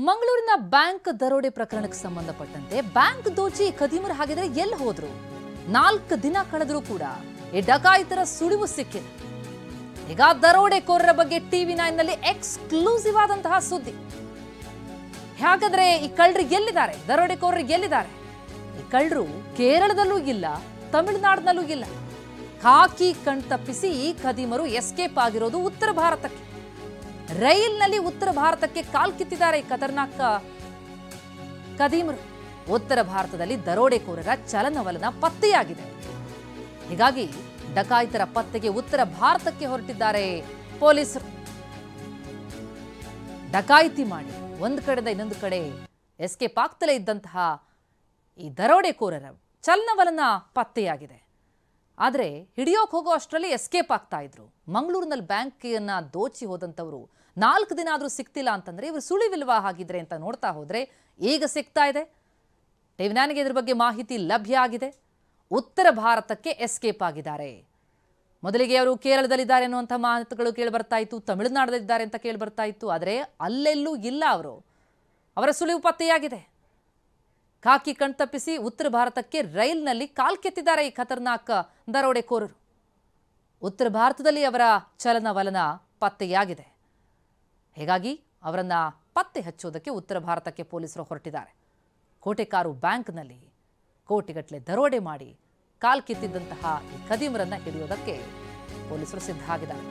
ಮಂಗಳೂರಿನ ಬ್ಯಾಂಕ್ ದರೋಡೆ ಪ್ರಕರಣಕ್ಕೆ ಸಂಬಂಧಪಟ್ಟಂತೆ ಬ್ಯಾಂಕ್ ದೋಚಿ ಖದೀಮರು ಹಾಗಿದ್ರೆ ಎಲ್ಲಿ ಹೋದ್ರು? 4 ದಿನ ಕಳೆದರೂ ಕೂಡ ಈ ಡಕಾಯಿತರ ಸುಳಿವು ಸಿಕ್ಕಿದೆ. ಈಗ ದರೋಡೆಕೋರರ ಬಗ್ಗೆ TV9 ನಲ್ಲಿ ಎಕ್ಸ್ಕ್ಲೂಸಿವ್ ಆದಂತಹ ಸುದ್ದಿ. ಹಾಗಾದ್ರೆ ಈ ಕಳ್ಳರು ಎಲ್ಲಿದ್ದಾರೆ? ದರೋಡೆಕೋರರು ಎಲ್ಲಿದ್ದಾರೆ? ಈ ಕಳ್ಳರು ಕೇರಳದಲ್ಲೂ ಇಲ್ಲ, ತಮಿಳುನಾಡಿನಲ್ಲೂ ಇಲ್ಲ. ಖಾಕಿ ಕಣ್ತಪ್ಪಿಸಿ ಈ ಖದೀಮರು ಎಸ್ಕೇಪ್ ಆಗಿರೋದು ಉತ್ತರ ಭಾರತಕ್ಕೆ. ರೈಲ್ನಲ್ಲಿ ಉತ್ತರ ಭಾರತಕ್ಕೆ ಕಾಲ್ ಕಿತ್ತಿದ್ದಾರೆ ಈ ಖತರ್ನಾಕ್ ಖದೀಮರು. ಉತ್ತರ ಭಾರತದಲ್ಲಿ ದರೋಡೆಕೋರರ ಚಲನವಲನ ಪತ್ತೆಯಾಗಿದೆ. ಹೀಗಾಗಿ ಡಕಾಯಿತರ ಪತ್ತೆಗೆ ಉತ್ತರ ಭಾರತಕ್ಕೆ ಹೊರಟಿದ್ದಾರೆ ಪೊಲೀಸರು. ಡಕಾಯಿತಿ ಮಾಡಿ ಒಂದು ಕಡೆಯಿಂದ ಇನ್ನೊಂದು ಕಡೆ ಎಸ್ಕೇಪ್ ಆಗ್ತಲೇ ಇದ್ದಂತಹ ಈ ದರೋಡೆಕೋರರ ಚಲನವಲನ ಪತ್ತೆಯಾಗಿದೆ. ಆದರೆ ಹಿಡಿಯೋಕೆ ಹೋಗೋ ಅಷ್ಟರಲ್ಲಿ ಎಸ್ಕೇಪ್ ಆಗ್ತಾ ಇದ್ರು. ಮಂಗಳೂರಿನಲ್ಲಿ ಬ್ಯಾಂಕನ್ನು ದೋಚಿ ಹೋದಂಥವರು 4 ದಿನ ಆದರೂ ಸಿಗ್ತಿಲ್ಲ ಅಂತಂದ್ರೆ ಇವರು ಸುಳಿವಿಲ್ವಾ ಹಾಗಿದ್ರೆ ಅಂತ ನೋಡ್ತಾ ಹೋದ್ರೆ ಈಗ ಸಿಗ್ತಾ ಇದೆ. TV9ಗೆ ಇದ್ರ ಬಗ್ಗೆ ಮಾಹಿತಿ ಲಭ್ಯ ಆಗಿದೆ. ಉತ್ತರ ಭಾರತಕ್ಕೆ ಎಸ್ಕೇಪ್ ಆಗಿದ್ದಾರೆ. ಮೊದಲಿಗೆ ಅವರು ಕೇರಳದಲ್ಲಿದ್ದಾರೆ ಅನ್ನುವಂಥ ಮಾತುಗಳು ಕೇಳಿ ಬರ್ತಾ ಇತ್ತು, ತಮಿಳುನಾಡಲ್ಲಿದ್ದಾರೆ ಅಂತ ಕೇಳಿ ಬರ್ತಾ ಇತ್ತು. ಆದರೆ ಅಲ್ಲೆಲ್ಲೂ ಇಲ್ಲ ಅವರ ಸುಳಿವು ಪತ್ತೆಯಾಗಿದೆ. ಖಾಕಿ ಕಣ್ತಪ್ಪಿಸಿ ಉತ್ತರ ಭಾರತಕ್ಕೆ ರೈಲ್ನಲ್ಲಿ ಕಾಲ್ ಕೆತ್ತಿದ್ದಾರೆ ಈ ಖತರ್ನಾಕ್ ದರೋಡೆಕೋರರು. ಉತ್ತರ ಭಾರತದಲ್ಲಿ ಅವರ ಚಲನವಲನ ಪತ್ತೆಯಾಗಿದೆ. ಹೀಗಾಗಿ ಅವರನ್ನ ಪತ್ತೆ ಹಚ್ಚೋದಕ್ಕೆ ಉತ್ತರ ಭಾರತಕ್ಕೆ ಪೊಲೀಸರು ಹೊರಟಿದ್ದಾರೆ. ಕೋಟೆಕಾರು ಬ್ಯಾಂಕ್ನಲ್ಲಿ ಕೋಟಿಗಟ್ಟಲೆ ದರೋಡೆ ಮಾಡಿ ಕಾಲ್ ಕಿತ್ತಿದ್ದಂತಹ ಈ ಖದೀಮರನ್ನ ಹಿಡಿಯೋದಕ್ಕೆ ಪೊಲೀಸರು ಸಿದ್ಧ ಆಗಿದ್ದಾರೆ.